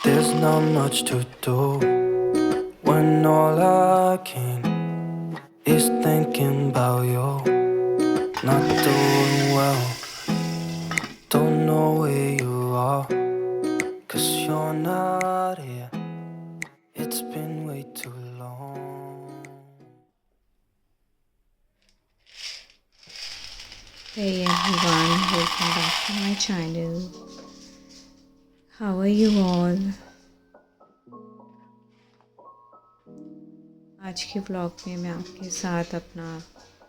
There's not much to do when all I can is thinking about you. Not doing well, don't know where you are, 'cause you're not here. It's been way too long. Hey everyone, welcome back to my channel. How are you all? आज के vlog में मैं आपके साथ अपना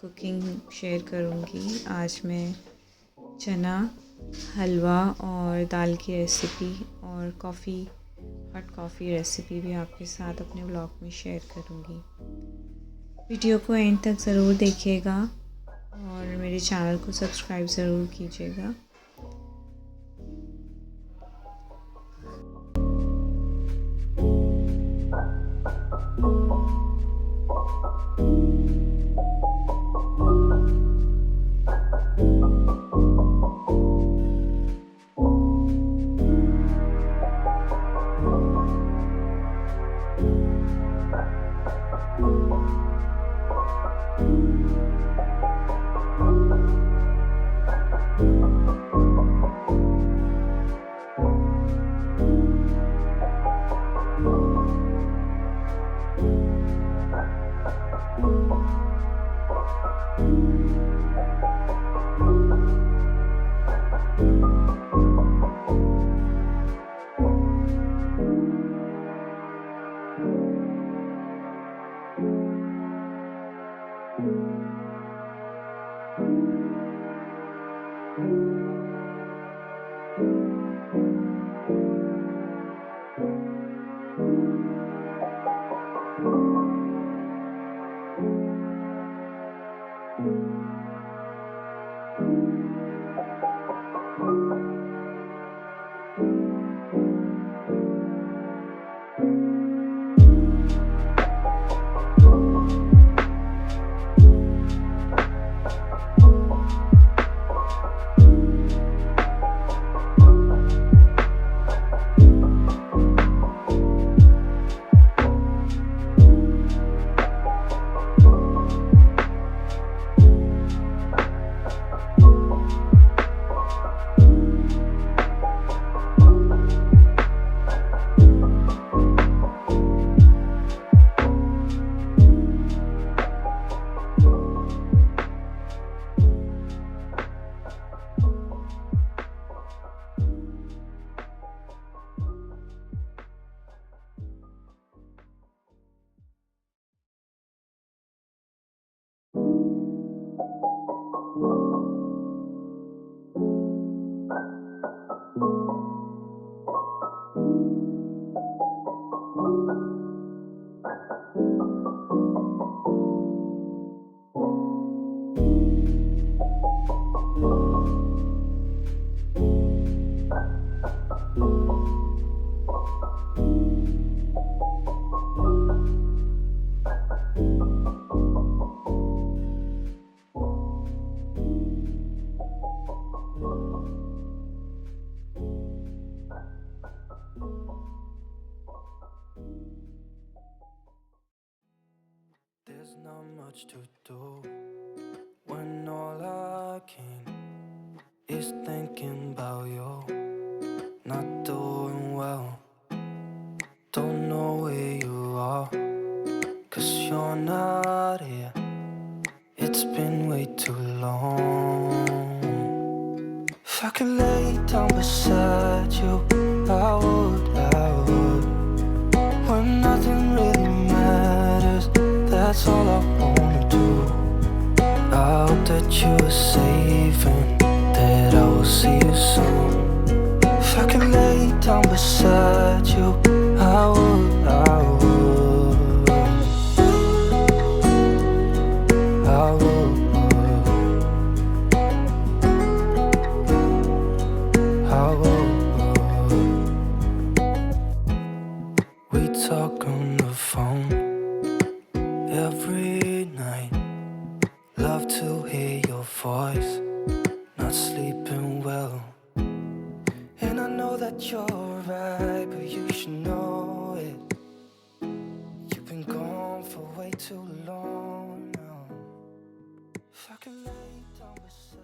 cooking share करूँगी। आज मैं चना, हलवा और दाल की रेसिपी और हॉट कॉफ़ी रेसिपी भी आपके साथ अपने व्लॉग में शेयर करूँगी। वीडियो को एंड तक ज़रूर देखिएगा और मेरे चैनल को सब्सक्राइब ज़रूर कीजिएगा। There's not much to do when all I can is thinking about you. Not doing well, don't know where you are, 'cause you're not here. It's been way too long. If I could lay down beside you, I would, when nothing really matters. That's all I wanna do. I hope that you are safe and that I will see you soon. If I could lay down beside you, I would, I would, I would, I would. We talk on the phone every night. Love to hear your voice. Not sleeping well, and I know that you're right, but you should can lay down beside.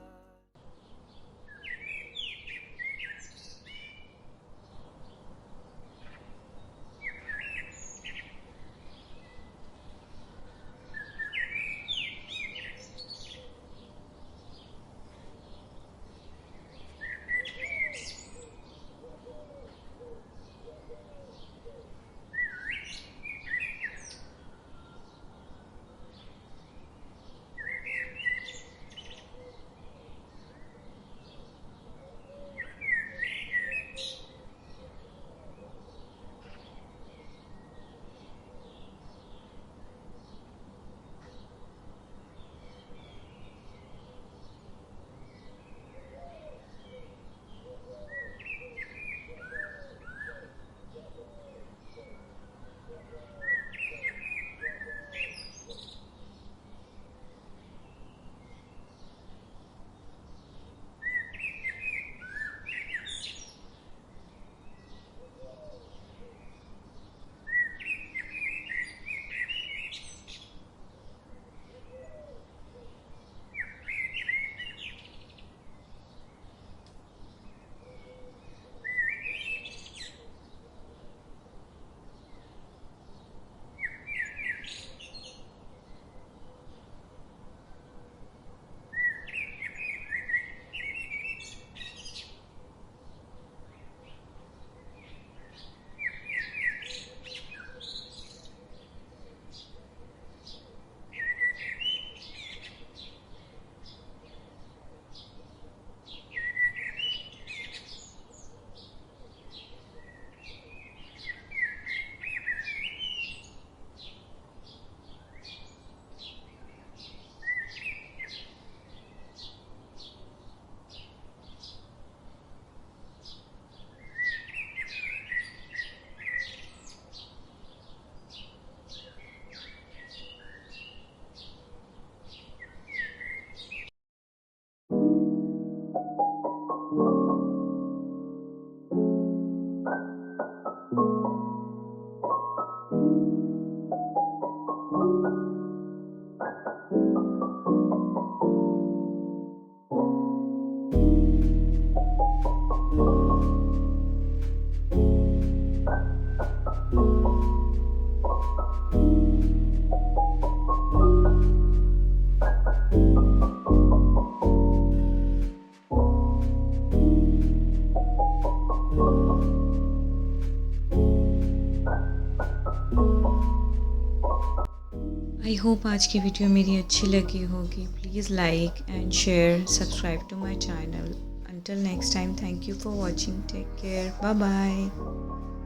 I hope आज की वीडियो मेरी अच्छी लगी होगी. Please like and share, subscribe to my channel. Until next time, thank you for watching. Take care. Bye bye.